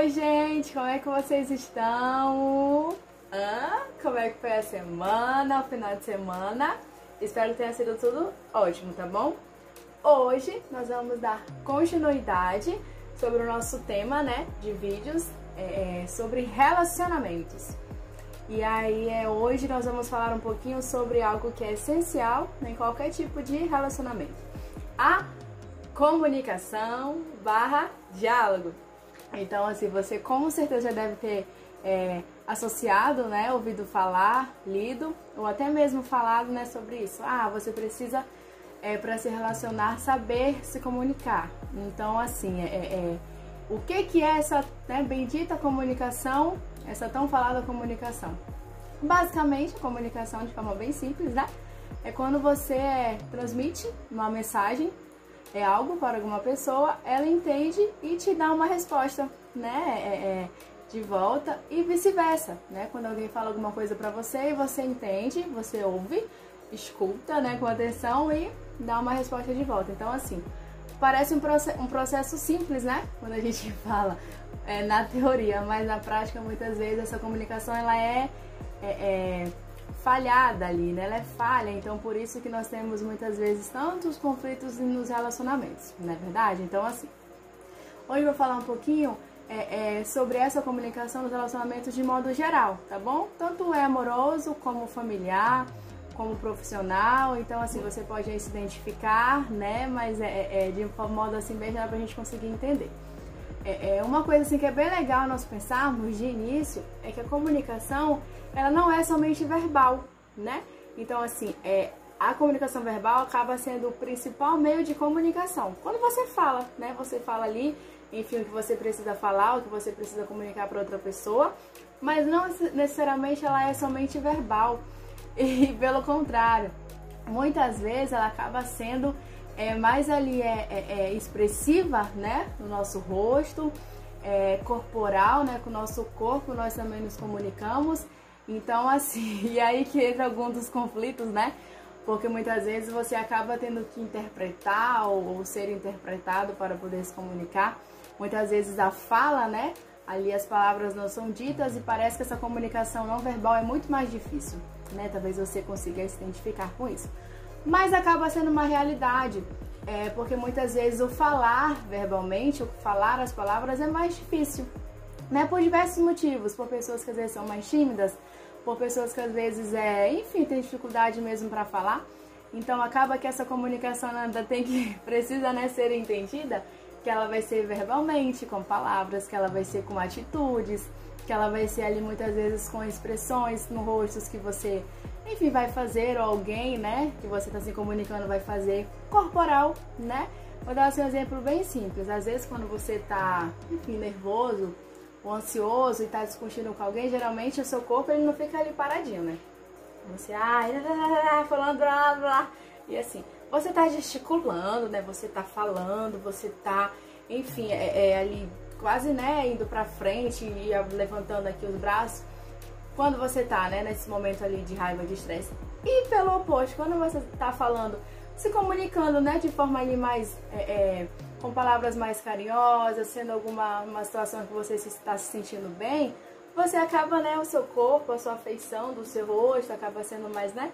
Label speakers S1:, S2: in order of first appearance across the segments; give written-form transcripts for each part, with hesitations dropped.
S1: Oi, gente, como é que vocês estão? Como é que foi a semana, o final de semana? Espero que tenha sido tudo ótimo, tá bom? Hoje nós vamos dar continuidade sobre o nosso tema, né, de vídeos, sobre relacionamentos. E aí, hoje nós vamos falar um pouquinho sobre algo que é essencial em qualquer tipo de relacionamento. A comunicação / diálogo. Então, assim, você com certeza já deve ter associado, né, ouvido falar, lido, ou até mesmo falado, né, sobre isso. Você precisa, para se relacionar, saber se comunicar. Então, assim, o que é essa, né, bendita comunicação, essa tão falada comunicação? Basicamente, a comunicação, de forma bem simples, né, é quando você transmite uma mensagem, algo para alguma pessoa, ela entende e te dá uma resposta, né, de volta, e vice-versa, né? Quando alguém fala alguma coisa para você e você entende, você ouve, escuta, né, com atenção e dá uma resposta de volta. Então, assim, parece um processo simples, né, quando a gente fala na teoria, mas na prática, muitas vezes, essa comunicação, ela é falhada ali, né? Ela é falha, então por isso que nós temos muitas vezes tantos conflitos nos relacionamentos, não é verdade? Então, assim, hoje eu vou falar um pouquinho sobre essa comunicação nos relacionamentos de modo geral, tá bom? Tanto amoroso, como familiar, como profissional. Então, assim, você pode aí se identificar, né? Mas de um modo assim bem geral pra gente conseguir entender. Uma coisa assim que é bem legal nós pensarmos de início é que a comunicação, ela não é somente verbal, né? Então, assim, a comunicação verbal acaba sendo o principal meio de comunicação. Quando você fala, né? Você fala ali, enfim, o que você precisa falar, o que você precisa comunicar para outra pessoa, mas não necessariamente ela é somente verbal. E pelo contrário, muitas vezes ela acaba sendo mais ali expressiva, né, no nosso rosto, corporal, né, com o nosso corpo nós também nos comunicamos. Então, assim, e aí que entra algum dos conflitos, né, porque muitas vezes você acaba tendo que interpretar ou ser interpretado para poder se comunicar. Muitas vezes a fala, né, ali as palavras não são ditas e parece que essa comunicação não verbal é muito mais difícil, né, talvez você consiga se identificar com isso. Mas acaba sendo uma realidade, porque muitas vezes o falar verbalmente, o falar as palavras é mais difícil, né? Por diversos motivos, por pessoas que às vezes são mais tímidas, por pessoas que às vezes, enfim, tem dificuldade mesmo para falar. Então acaba que essa comunicação ainda precisa, né, ser entendida, que ela vai ser verbalmente, com palavras, que ela vai ser com atitudes, que ela vai ser ali muitas vezes com expressões no rosto que você, enfim, vai fazer, ou alguém, né, que você está se comunicando vai fazer, corporal, né? Vou dar assim, um exemplo bem simples. Às vezes quando você tá, enfim, nervoso ou ansioso e tá discutindo com alguém, geralmente o seu corpo ele não fica ali paradinho, né? Você, falando blá blá, e assim, você tá gesticulando, né? Você tá falando, você tá, enfim, ali quase, né, indo pra frente e levantando aqui os braços, quando você tá, né, nesse momento ali de raiva, de estresse. E pelo oposto, quando você tá falando, se comunicando, né, de forma ali mais, com palavras mais carinhosas, sendo uma situação que você está se sentindo bem, você acaba, né, o seu corpo, a sua feição do seu rosto acaba sendo mais, né,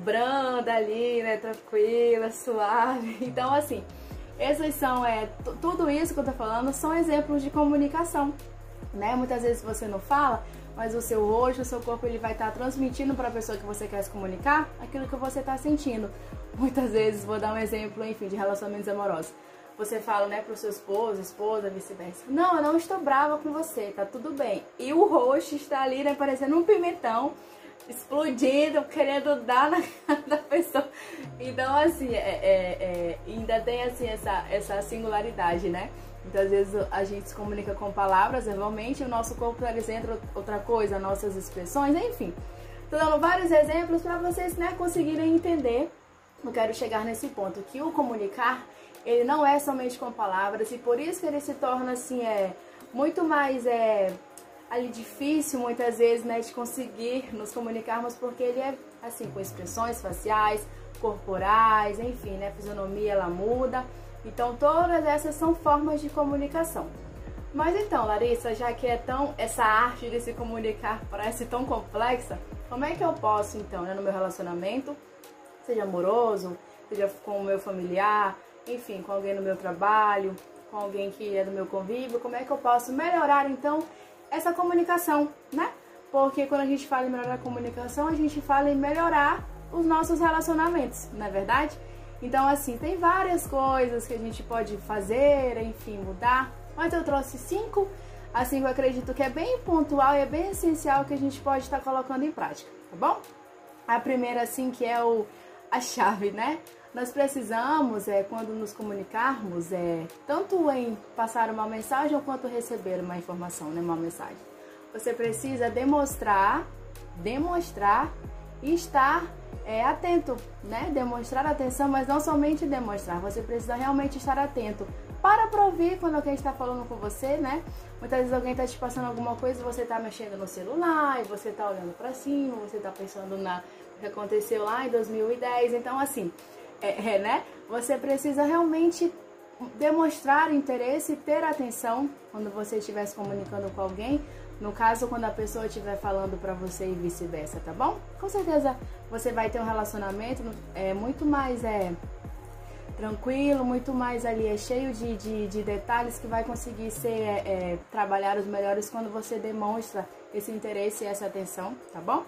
S1: branda ali, né, tranquila, suave. Então, assim, esses são, tudo isso que eu tô falando são exemplos de comunicação, né? Muitas vezes você não fala, mas o seu rosto, o seu corpo, ele vai estar transmitindo para a pessoa que você quer se comunicar aquilo que você está sentindo. Muitas vezes, vou dar um exemplo, enfim, de relacionamentos amorosos. Você fala, né, pro seu esposo, esposa, vice-versa. Não, eu não estou brava com você, tá tudo bem. E o rosto está ali, né, parecendo um pimentão, explodindo, querendo dar na cara da pessoa. Então, assim, ainda tem, assim, essa singularidade, né? Muitas vezes a gente se comunica com palavras verbalmente e o nosso corpo está dizendo outra coisa, nossas expressões, enfim. Estou dando vários exemplos para vocês, né, conseguirem entender. Eu quero chegar nesse ponto, que o comunicar, ele não é somente com palavras, e por isso que ele se torna, assim, muito mais ali difícil, muitas vezes, né, de conseguir nos comunicarmos, porque ele é, assim, com expressões faciais, corporais, enfim, né, a fisionomia, ela muda. Então, todas essas são formas de comunicação. Mas então, Larissa, já que essa arte de se comunicar parece tão complexa, como é que eu posso então, né, no meu relacionamento, seja amoroso, seja com o meu familiar, enfim, com alguém no meu trabalho, com alguém que é do meu convívio, como é que eu posso melhorar então essa comunicação, né? Porque quando a gente fala em melhorar a comunicação, a gente fala em melhorar os nossos relacionamentos, não é verdade? Então, assim, tem várias coisas que a gente pode fazer, enfim, mudar, mas eu trouxe 5, assim, eu acredito que é bem pontual e é bem essencial que a gente pode estar colocando em prática, tá bom? A primeira, assim, que é a chave, né? Nós precisamos, quando nos comunicarmos, tanto em passar uma mensagem quanto receber uma informação, né, uma mensagem. Você precisa demonstrar e estar atento, né? Demonstrar atenção, mas não somente demonstrar. Você precisa realmente estar atento para ouvir quando alguém está falando com você, né? Muitas vezes alguém está te passando alguma coisa e você está mexendo no celular, e você está olhando para cima, você está pensando no que aconteceu lá em 2010. Então, assim, né? Você precisa realmente demonstrar interesse e ter atenção quando você estiver se comunicando com alguém. No caso, quando a pessoa estiver falando para você e vice-versa, tá bom? Com certeza você vai ter um relacionamento muito mais tranquilo, muito mais ali cheio de detalhes, que vai conseguir ser trabalhados melhores quando você demonstra esse interesse e essa atenção, tá bom?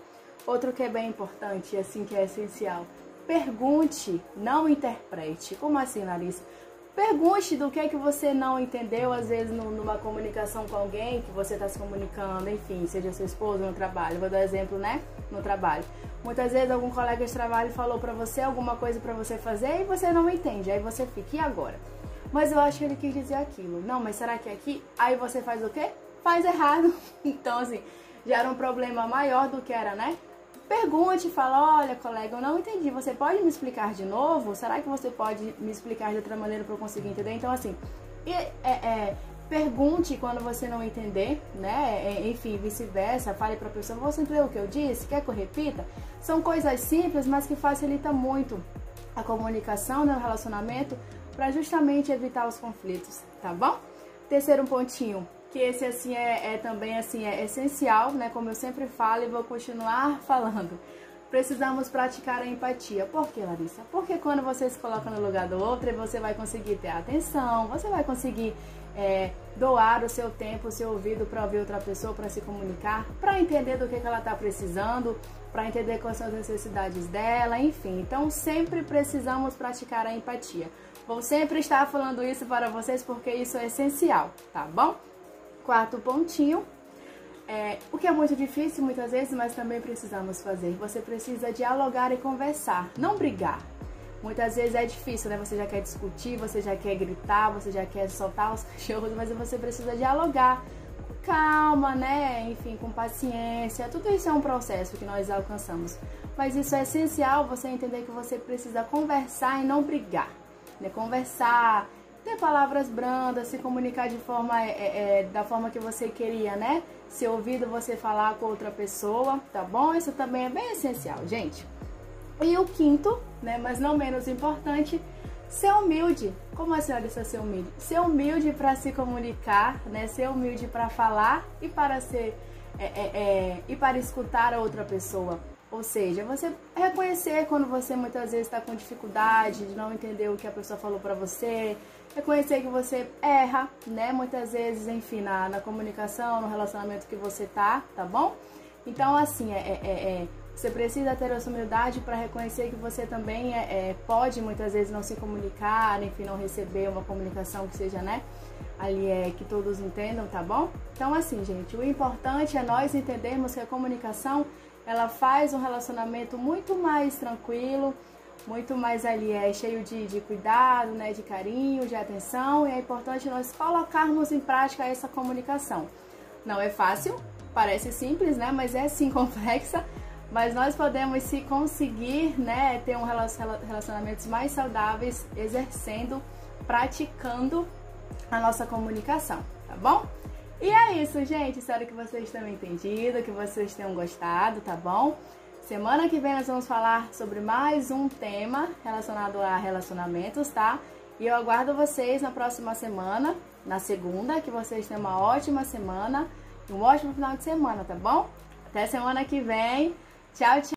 S1: Outro que é bem importante, assim, que é essencial: pergunte, não interprete. Como assim, Larissa? Pergunte do que você não entendeu, às vezes, numa comunicação com alguém que você está se comunicando, enfim, seja seu esposo no trabalho. Vou dar exemplo, né? No trabalho. Muitas vezes algum colega de trabalho falou pra você alguma coisa pra você fazer e você não entende. Aí você fica, e agora? Mas eu acho que ele quis dizer aquilo. Não, mas será que é aqui? Aí você faz o quê? Faz errado. Então, assim, já era um problema maior do que era, né? Pergunte, fala: olha, colega, eu não entendi, você pode me explicar de novo? Será que você pode me explicar de outra maneira para eu conseguir entender? Então, assim, pergunte quando você não entender, né? Enfim, vice-versa, fale para a pessoa: você entendeu o que eu disse? Quer que eu repita? São coisas simples, mas que facilitam muito a comunicação, né, o relacionamento, para justamente evitar os conflitos, tá bom? Terceiro pontinho, que esse assim também assim é essencial, né? Como eu sempre falo e vou continuar falando. Precisamos praticar a empatia. Por que, Larissa? Porque quando você se coloca no lugar do outro, você vai conseguir ter atenção, você vai conseguir doar o seu tempo, o seu ouvido para ouvir outra pessoa, para se comunicar, para entender do que ela está precisando, para entender quais são as necessidades dela, enfim. Então, sempre precisamos praticar a empatia. Vou sempre estar falando isso para vocês porque isso é essencial, tá bom? Quarto pontinho, o que é muito difícil muitas vezes, mas também precisamos fazer. Você precisa dialogar e conversar, não brigar. Muitas vezes é difícil, né? Você já quer discutir, você já quer gritar, você já quer soltar os cachorros, mas você precisa dialogar com calma, né? Enfim, com paciência. Tudo isso é um processo que nós alcançamos. Mas isso é essencial, você entender que você precisa conversar e não brigar, né? Conversar, ter palavras brandas, se comunicar de forma da forma que você queria, né? Se ouvido você falar com outra pessoa, tá bom? Isso também é bem essencial, gente. E o quinto, né, mas não menos importante, ser humilde. Como a senhora disse ser humilde? Ser humilde para se comunicar, né? Ser humilde para falar e para e para escutar a outra pessoa. Ou seja, você reconhecer quando você muitas vezes está com dificuldade de não entender o que a pessoa falou para você, reconhecer que você erra, né? Muitas vezes, enfim, na comunicação, no relacionamento que você tá bom? Então, assim, você precisa ter essa humildade para reconhecer que você também pode muitas vezes não se comunicar, enfim, não receber uma comunicação que seja, né, ali que todos entendam, tá bom? Então, assim, gente, o importante é nós entendermos que a comunicação, ela faz um relacionamento muito mais tranquilo, muito mais ali cheio de cuidado, né, de carinho, de atenção, e é importante nós colocarmos em prática essa comunicação. Não é fácil, parece simples, né, mas é sim complexa, mas nós podemos se conseguir, né, ter relacionamentos mais saudáveis exercendo, praticando a nossa comunicação, tá bom? E é isso, gente. Espero que vocês tenham entendido, que vocês tenham gostado, tá bom? Semana que vem nós vamos falar sobre mais um tema relacionado a relacionamentos, tá? E eu aguardo vocês na próxima semana, na segunda, que vocês tenham uma ótima semana e um ótimo final de semana, tá bom? Até semana que vem. Tchau, tchau!